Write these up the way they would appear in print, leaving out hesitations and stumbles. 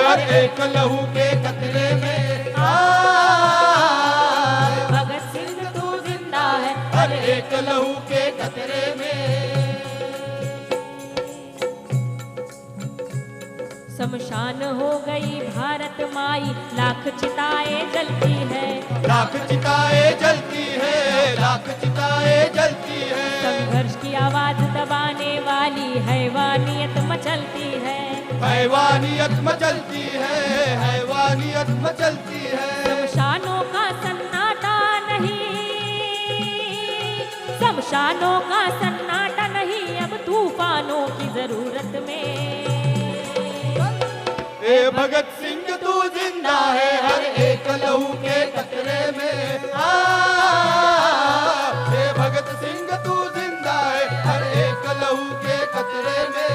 हर एक लहू के कतरे में। भगत सिंह तू जिंदा है हर एक लहू के कतरे में। शमशान हो गई भारत माई, लाख चिताएं जलती है। लाख चिताएं जलती है, लाख चिताएं जलती है। संघर्ष की आवाज दबाने वाली हैवानियत मचलती है। हैवानियत मचलती है, हैवानियत मचलती है। शमशानों का सन्नाटा नहीं, शमशानों का सन्नाटा नहीं, अब तूफानों की जरूरत में। ए भगत सिंह तू जिंदा है हर एक लहू के कतरे में। ए भगत सिंह तू जिंदा है हर एक लहू के कतरे में।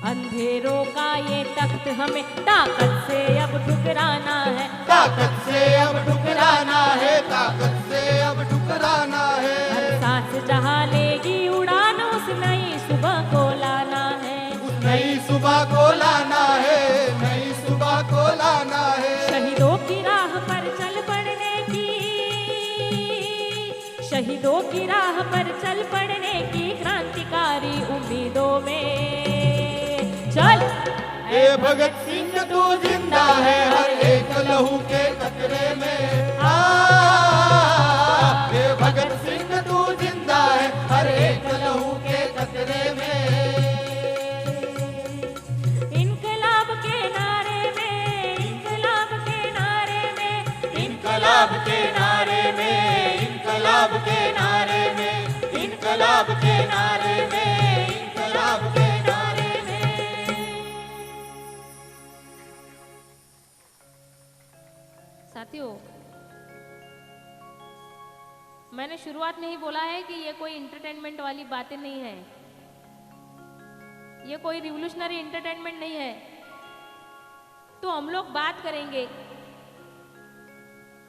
अंधेरों का ये तख्त हमें ताकत से अब ठुकराना है। ताकत से अब ठुकराना है, ताकत से अब ठुकराना है। हर सांस जहाँ लेगी उड़ान, उस नई सुबह को लाना है। उस नई सुबह को लाना है, नई सुबह को लाना है। शहीदों की राह पर चल पड़ने की, शहीदों की राह पर चल पड़ने की क्रांतिकारी उम्मीदों में चल। ए भगत सिंह तू जिंदा है हर एक लहू के कतरे में। ए भगत सिंह तू जिंदा है हर एक लहू के कतरे में। इनकलाब के नारे में, इनकलाब के नारे में, इनकलाब के नारे में, इनकलाब के नारे में, इनकलाब के नारे में, इनकलाब के नारे में। साथियों, मैंने शुरुआत में ही बोला है कि ये कोई इंटरटेनमेंट वाली बातें नहीं है, ये कोई रिवोल्यूशनरी इंटरटेनमेंट नहीं है। तो हम लोग बात करेंगे,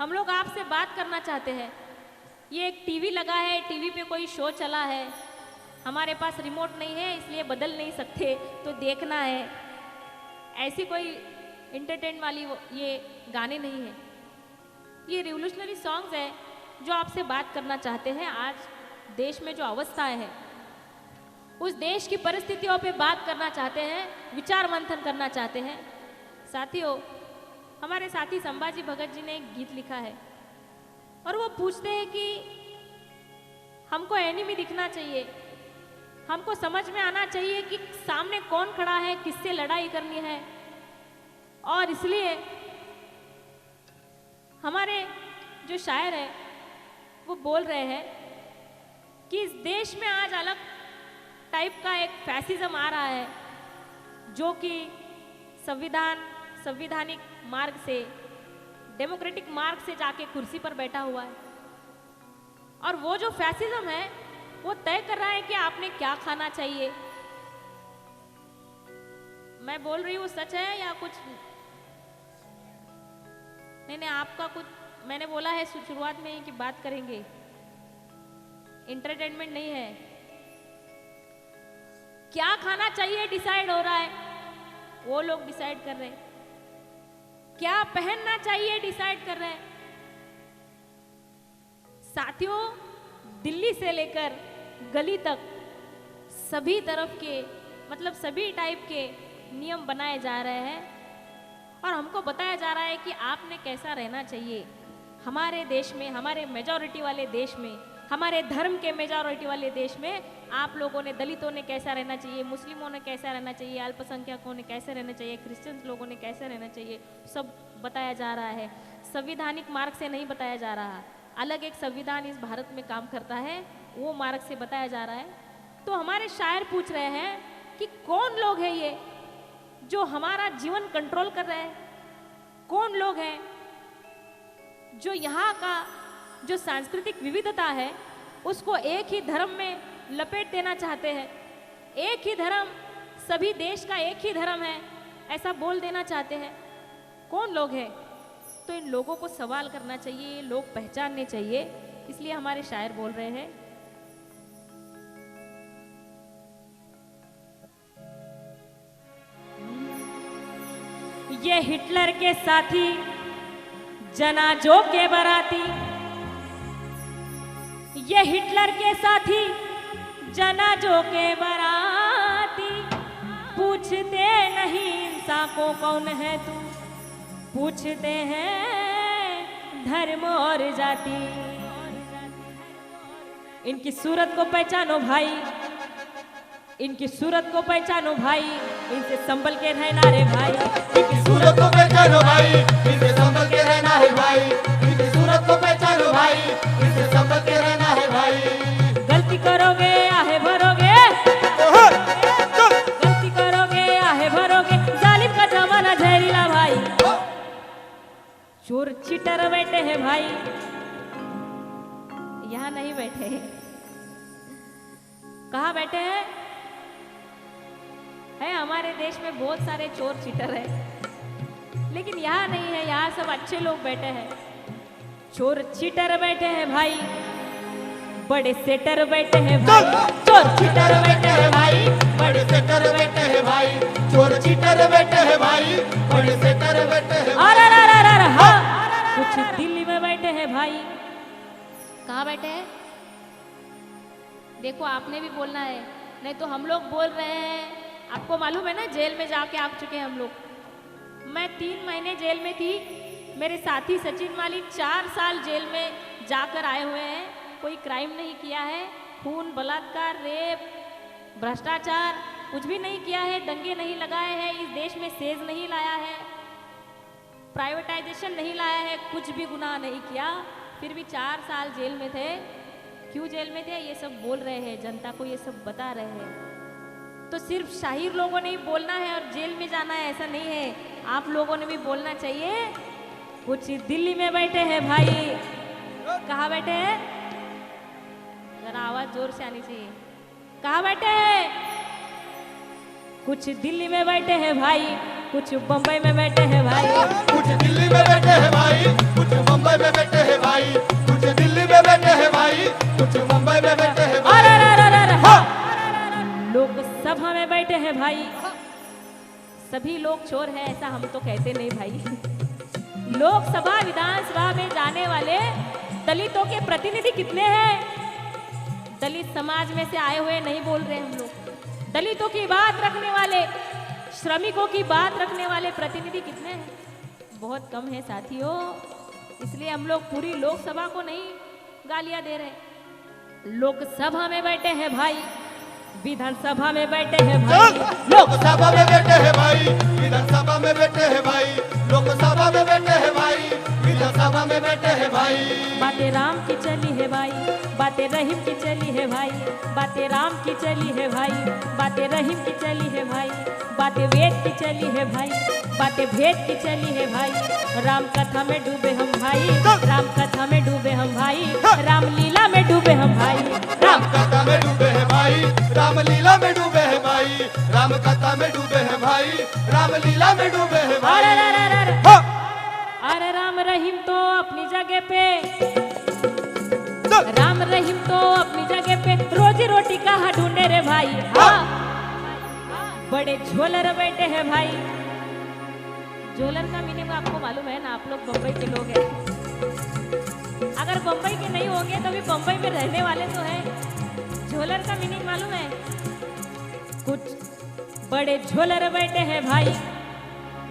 हम लोग आपसे बात करना चाहते हैं। ये एक टीवी लगा है, टीवी पे कोई शो चला है, हमारे पास रिमोट नहीं है इसलिए बदल नहीं सकते, तो देखना है। ऐसी कोई इंटरटेन वाली ये गाने नहीं है, ये रिवोल्यूशनरी सॉन्ग्स है जो आपसे बात करना चाहते हैं। आज देश में जो अवस्थाएं हैं, उस देश की परिस्थितियों पे बात करना चाहते हैं, विचार मंथन करना चाहते हैं। साथियों, हमारे साथी संभाजी भगत जी ने एक गीत लिखा है और वो पूछते हैं कि हमको एनिमी दिखना चाहिए, हमको समझ में आना चाहिए कि सामने कौन खड़ा है, किससे लड़ाई करनी है। और इसलिए हमारे जो शायर है वो बोल रहे हैं कि इस देश में आज अलग टाइप का एक फैसिज्म आ रहा है, जो कि संविधानिक मार्ग से, डेमोक्रेटिक मार्ग से जाके कुर्सी पर बैठा हुआ है। और वो जो फैसिज्म है वो तय कर रहा है कि आपने क्या खाना चाहिए। मैं बोल रही हूँ सच है या कुछ नहीं, आपका कुछ, मैंने बोला है शुरुआत में ही कि बात करेंगे, इंटरटेनमेंट नहीं है। क्या खाना चाहिए डिसाइड हो रहा है, वो लोग डिसाइड कर रहे हैं। क्या पहनना चाहिए डिसाइड कर रहे हैं। साथियों, दिल्ली से लेकर गली तक सभी तरफ के, मतलब सभी टाइप के नियम बनाए जा रहे हैं और हमको बताया जा रहा है कि आपने कैसा रहना चाहिए। हमारे देश में, हमारे मेजॉरिटी वाले देश में, हमारे धर्म के मेजॉरिटी वाले देश में आप लोगों ने, दलितों ने कैसा रहना चाहिए, मुस्लिमों ने कैसा रहना चाहिए, अल्पसंख्यकों ने कैसे रहना चाहिए, क्रिश्चियन लोगों ने कैसे रहना चाहिए, सब बताया जा रहा है। संविधानिक मार्ग से नहीं बताया जा रहा, अलग एक संविधान इस भारत में काम करता है, वो मार्ग से बताया जा रहा है। तो हमारे शायर पूछ रहे हैं कि कौन लोग हैं ये जो हमारा जीवन कंट्रोल कर रहे हैं, कौन लोग हैं जो यहाँ का जो सांस्कृतिक विविधता है उसको एक ही धर्म में लपेट देना चाहते हैं। एक ही धर्म, सभी देश का एक ही धर्म है, ऐसा बोल देना चाहते हैं। कौन लोग हैं? तो इन लोगों को सवाल करना चाहिए, लोग पहचानने चाहिए इसलिए हमारे शायर बोल रहे हैं। ये हिटलर के साथी जनाजों के बाराती, ये हिटलर के साथी जनाजों के बाराती, पूछते नहीं इंसान को कौन है तू, पूछते हैं धर्म और जाति। इनकी सूरत को पहचानो भाई, इनकी सूरत को पहचानो भाई, इनसे संभल के रहना रे भाई। इनकी सूरत को पहचानो भाई, इनसे संभल के रहना है भाई। इनकी सूरत को पहचानो भाई, इनसे संभल के रहना है भाई। गलती करोगे आहे भरोगे, गलती करोगे आहे भरोगे, जालिम का जमाना जहरीला भाई। चोर चीटर बैठे हैं भाई, यहाँ नहीं बैठे हैं। कहाँ बैठे हैं? है हमारे देश में बहुत सारे चोर चीटर है, लेकिन यहाँ नहीं है, यहाँ सब अच्छे लोग बैठे हैं। चोर चीटर बैठे हैं भाई, बड़े सेटर बैठे हैं भाई। चोर चीटर बैठे हैं भाई, बड़े सेटर बैठे हैं भाई। चोर चीटर बैठे हैं भाई, बड़े सेटर बैठे हैं भाई। अरे हाँ, कुछ दिल्ली में बैठे हैं भाई। कहाँ बैठे हैं? देखो आपने भी बोलना है, नहीं तो हम लोग बोल रहे हैं। आपको मालूम है ना, जेल में जाके आ चुके हैं हम लोग। मैं 3 महीने जेल में थी, मेरे साथी सचिन मालिक 4 साल जेल में जाकर आए हुए हैं। कोई क्राइम नहीं किया है, खून, बलात्कार, रेप, भ्रष्टाचार कुछ भी नहीं किया है, दंगे नहीं लगाए हैं, इस देश में सेज नहीं लाया है, प्राइवेटाइजेशन नहीं लाया है, कुछ भी गुनाह नहीं किया, फिर भी 4 साल जेल में थे। क्यों जेल में थे ये सब बोल रहे हैं, जनता को ये सब बता रहे हैं। तो सिर्फ शाहिर लोगों ने ही बोलना है और जेल में जाना है ऐसा नहीं है, आप लोगों ने भी बोलना चाहिए। कुछ दिल्ली में बैठे हैं भाई। कहाँ बैठे हैं? जरा आवाज जोर से आनी चाहिए। कहाँ बैठे हैं? कुछ दिल्ली में बैठे हैं भाई, कुछ बम्बई में बैठे हैं भाई। कुछ दिल्ली में बैठे हैं भाई, कुछ मुंबई में बैठे हैं भाई। कुछ दिल्ली में बैठे हैं भाई, कुछ मुंबई में बैठे हैं भाई। लोकसभा में बैठे हैं भाई। सभी लोग चोर हैं ऐसा हम तो कहते नहीं भाई। लोकसभा विधानसभा में जाने वाले दलितों के प्रतिनिधि कितने हैं? दलित समाज में से आए हुए नहीं बोल रहे हम लोग। दलितों की बात रखने वाले, श्रमिकों की बात रखने वाले प्रतिनिधि कितने हैं? बहुत कम है साथियों। इसलिए हम लोग पूरी लोकसभा को नहीं गालियां दे रहे। लोकसभा में बैठे हैं भाई, विधानसभा में बैठे हैं भाई। लोकसभा में बैठे हैं भाई, विधानसभा में बैठे हैं भाई। लोकसभा में बैठे हैं भाई, विधानसभा में बैठे हैं भाई। बातें राम की चली है भाई, बातें रहीम की चली है भाई। बातें राम की चली है भाई, बातें रहीम की चली है भाई। बातें वेद की चली है भाई, बातें भेद की चली है भाई। राम कथा में डूबे हम भाई, राम कथा में डूबे हम भाई। राम लीला में डूबे हम भाई, राम कथा में डूबे हैं भाई। राम लीला में डूबे हैं भाई। राम कथा में डूबे हैं भाई। राम लीला में डूबे हैं भाई। अरे राम रहीम तो अपनी जगह पे, राम रहीम तो अपनी जगह पे, रोजी रोटी कहाँ ढूंढे रे भाई। हाँ, बड़े झोलर बैठे हैं भाई। झोलर का मीनिंग आपको मालूम है ना, आप लोग बम्बई के लोग हैं। अगर बम्बई के नहीं होंगे तो भी बम्बई में रहने वाले तो हैं। झोलर का मीनिंग मालूम है? कुछ बड़े झोलर बैठे हैं भाई,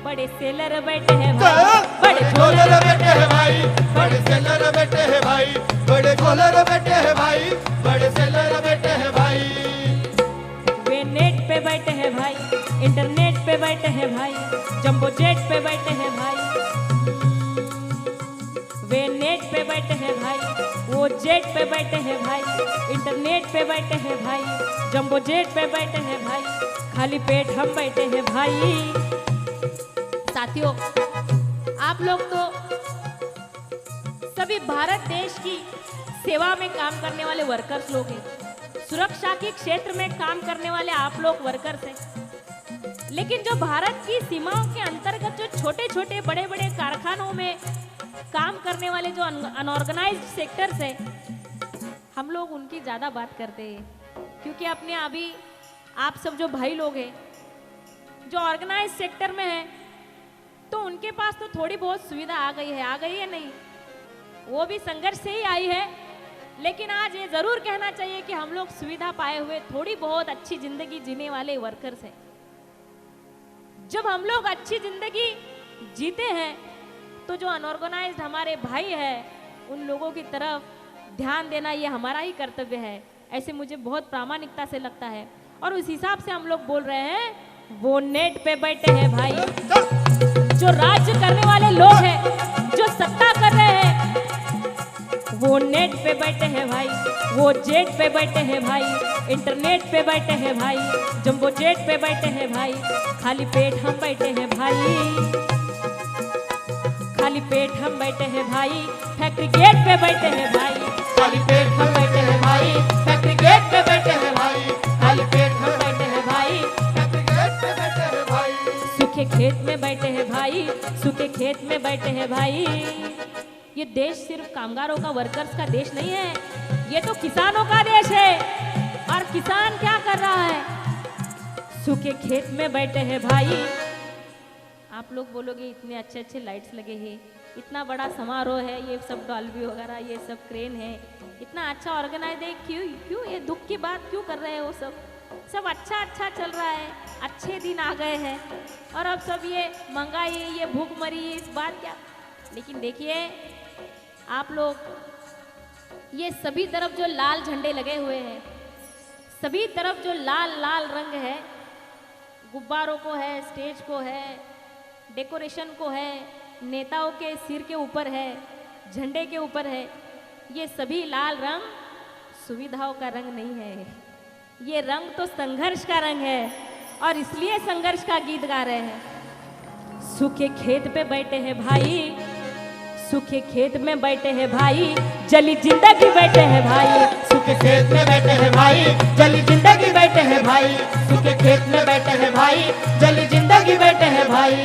बड़े सेलर बैठे हैं भाई। बड़े झोलर बैठे हैं भाई, बड़े सेलर बैठे हैं भाई। बड़े झोलर बैठे हैं भाई, बड़े सेलर बैठे हैं भाई। वे नेट पे बैठे हैं भाई, इंटरनेट पे बैठे हैं भाई। जंबो जेट पे बैठे हैं भाई, वे नेट पे बैठे हैं भाई। वो जेट पे बैठे हैं भाई, इंटरनेट पे बैठे हैं भाई। जंबो जेट पे बैठे हैं भाई, खाली पेट हम बैठे हैं भाई। साथियों, आप लोग तो सभी भारत देश की सेवा में काम करने वाले वर्कर्स लोग हैं। सुरक्षा के क्षेत्र में काम करने वाले आप लोग वर्कर्स हैं। लेकिन जो भारत की सीमाओं के अंतर्गत जो छोटे छोटे बड़े बड़े कारखानों में काम करने वाले जो अनऑर्गेनाइज्ड सेक्टर्स है, हम लोग उनकी ज़्यादा बात करते हैं, क्योंकि अपने अभी आप सब जो भाई लोग हैं जो ऑर्गेनाइज सेक्टर में हैं, तो उनके पास तो थोड़ी बहुत सुविधा आ गई है नहीं, वो भी संघर्ष से ही आई है। लेकिन आज ये जरूर कहना चाहिए कि हम लोग सुविधा पाए हुए थोड़ी बहुत अच्छी जिंदगी जीने वाले वर्कर्स हैं। जब हम लोग अच्छी जिंदगी जीते हैं तो जो अनऑर्गेनाइज्ड हमारे भाई हैं उन लोगों की तरफ ध्यान देना ये हमारा ही कर्तव्य है, ऐसे मुझे बहुत प्रामाणिकता से लगता है। और उस हिसाब से हम लोग बोल रहे हैं, वो नेट पे बैठे हैं भाई, जो राज्य करने वाले लोग हैं, जो सत्ता कर रहे हैं, वो नेट पे बैठे हैं भाई, वो जेट पे बैठे हैं भाई, इंटरनेट पे बैठे हैं भाई, जंबो जेट पे बैठे हैं भाई, खाली पेट हम बैठे हैं भाई, खाली पेट हम बैठे हैं भाई, फैक्ट्री गेट पे बैठे हैं भाई, खाली पेट हम बैठे हैं भाई, फैक्ट्री गेट पे बैठे हैं भाई, खाली पेट हम बैठे हैं भाई, फैक्ट्री गेट पे बैठे हैं भाई, सूखे खेत में बैठे हैं भाई, सूखे खेत में बैठे हैं भाई। ये देश सिर्फ कामगारों का, वर्कर्स का देश नहीं है, ये तो किसानों का देश है। और किसान क्या कर रहा है? सूखे खेत में बैठे हैं भाई। आप लोग बोलोगे इतने अच्छे अच्छे लाइट्स लगे हैं, इतना बड़ा समारोह है, ये सब डॉल्बी वगैरह, ये सब क्रेन है, इतना अच्छा ऑर्गेनाइज है, क्यों क्यों ये दुख की बात क्यों कर रहे हैं? वो सब अच्छा चल रहा है, अच्छे दिन आ गए हैं, और अब सब ये महंगाई, ये भूखमरी, इस बात क्या। लेकिन देखिए आप लोग, ये सभी तरफ जो लाल झंडे लगे हुए हैं, सभी तरफ जो लाल लाल रंग है, गुब्बारों को है, स्टेज को है, डेकोरेशन को है, नेताओं के सिर के ऊपर है, झंडे के ऊपर है, ये सभी लाल रंग सुविधाओं का रंग नहीं है, ये रंग तो संघर्ष का रंग है, और इसलिए संघर्ष का गीत गा रहे हैं। सूखे खेत पे बैठे हैं भाई, सूखे खेत में बैठे हैं भाई, जली जिंदगी बैठे हैं भाई, सूखे खेत में बैठे हैं भाई, जली जिंदगी बैठे हैं भाई, सूखे खेत में बैठे हैं भाई, जली जिंदगी बैठे हैं भाई।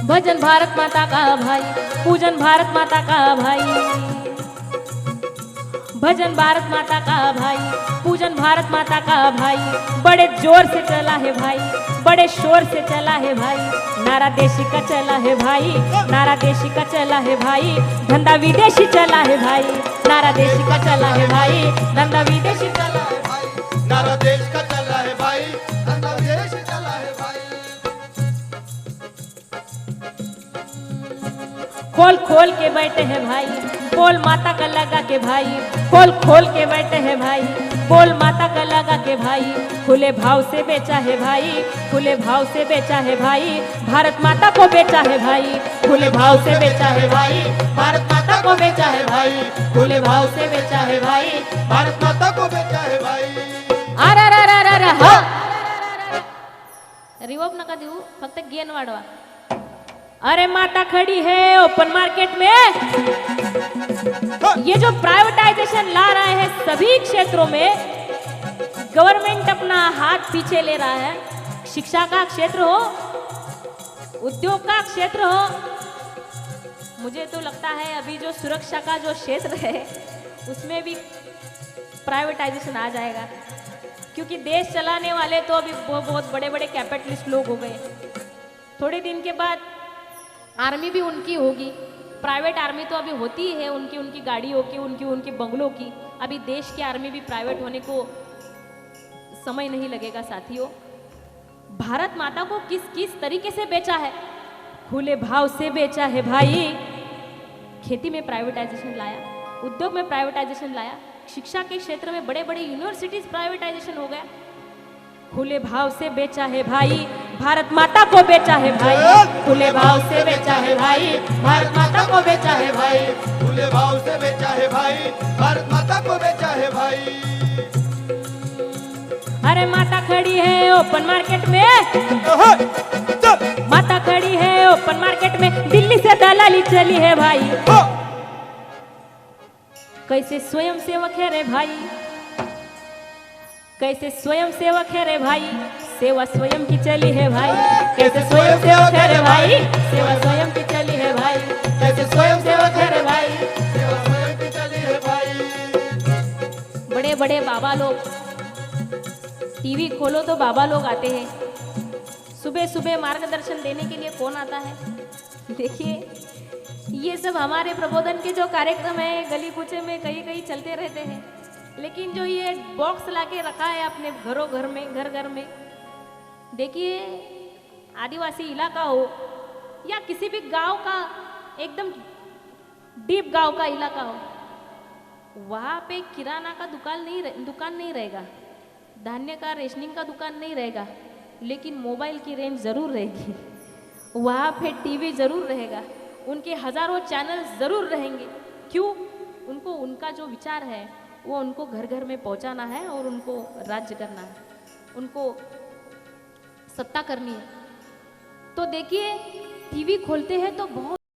भजन भारत माता का भाई, पूजन भारत माता का भाई, भजन भारत माता का भाई, पूजन भारत माता का भाई, बड़े जोर से चला है भाई, बड़े शोर से चला है भाई, नारा देशी का चला है भाई, नारा देशी का चला है भाई, धंधा विदेशी चला है भाई, नारा देशी का चला है भाई, धंधा विदेशी चला है भाई, नारा देश का चला है भाई, धंधा विदेशी चला है भाई। खोल खोल के बैठे हैं भाई, बोल माता का लगा के भाई, खोल खोल के बैठे हैं भाई, बोल माता का लगा के भाई, खुले भाव से बेचा है भाई, खुले भाव से बेचा है भाई, भारत माता को बेचा है भाई, खुले भाव से बेचा है भाई, भारत माता को बेचा है भाई, खुले भाव से बेचा है भाई, भारत माता को बेचा है भाई। रिवर्ब नका देऊ, फक्त गेन वाढवा। अरे माता खड़ी है ओपन मार्केट में, ये जो प्राइवेटाइजेशन ला रहे हैं सभी क्षेत्रों में, गवर्नमेंट अपना हाथ पीछे ले रहा है, शिक्षा का क्षेत्र हो, उद्योग का क्षेत्र हो, मुझे तो लगता है अभी जो सुरक्षा का जो क्षेत्र है उसमें भी प्राइवेटाइजेशन आ जाएगा, क्योंकि देश चलाने वाले तो अभी बहुत बड़े बड़े कैपिटलिस्ट लोग हो गए। थोड़े दिन के बाद आर्मी भी उनकी होगी, प्राइवेट आर्मी तो अभी होती ही है, उनकी उनकी गाड़ियों की, उनकी बंगलों की। अभी देश की आर्मी भी प्राइवेट होने को समय नहीं लगेगा साथियों। भारत माता को किस किस तरीके से बेचा है? खुले भाव से बेचा है भाई। खेती में प्राइवेटाइजेशन लाया, उद्योग में प्राइवेटाइजेशन लाया, शिक्षा के क्षेत्र में बड़े बड़े यूनिवर्सिटीज प्राइवेटाइजेशन हो गया। खुले भाव से बेचा है भाई, भारत माता को बेचा है भाई, खुले भाव से बेचा है भाई, भारत माता को बेचा है भाई, खुले भाव से बेचा है भाई, भारत माता को बेचा है भाई। अरे माता खड़ी है ओपन मार्केट में, माता खड़ी है ओपन मार्केट में, दिल्ली से दलाली चली है भाई। कैसे स्वयं सेवक है रे भाई, कैसे स्वयं सेवक है रे भाई, सेवा स्वयं की चली है भाई, कैसे स्वयं सेवक है रे भाई, सेवा स्वयं की चली है भाई, कैसे स्वयं सेवक है रे भाई, सेवा स्वयं की चली है भाई। बड़े बड़े बाबा लोग, टीवी खोलो तो बाबा लोग आते हैं, सुबह सुबह मार्गदर्शन देने के लिए कौन आता है? देखिए ये सब हमारे प्रबोधन के जो कार्यक्रम है गली कूचे में कहीं कहीं चलते रहते हैं, लेकिन जो ये बॉक्स लाके रखा है अपने घरों घर में, घर घर में, देखिए आदिवासी इलाका हो या किसी भी गांव का एकदम डीप गांव का इलाका हो, वहाँ पे किराना का दुकान नहीं रहेगा, धान्य का रेशनिंग का दुकान नहीं रहेगा, लेकिन मोबाइल की रेंज जरूर रहेगी। वहाँ पे टीवी जरूर रहेगा, उनके हजारों चैनल जरूर रहेंगे। क्यों? उनको उनका जो विचार है वो उनको घर घर में पहुँचाना है और उनको राज्य करना है, उनको सत्ता करनी है। तो देखिए टीवी खोलते हैं तो बहुत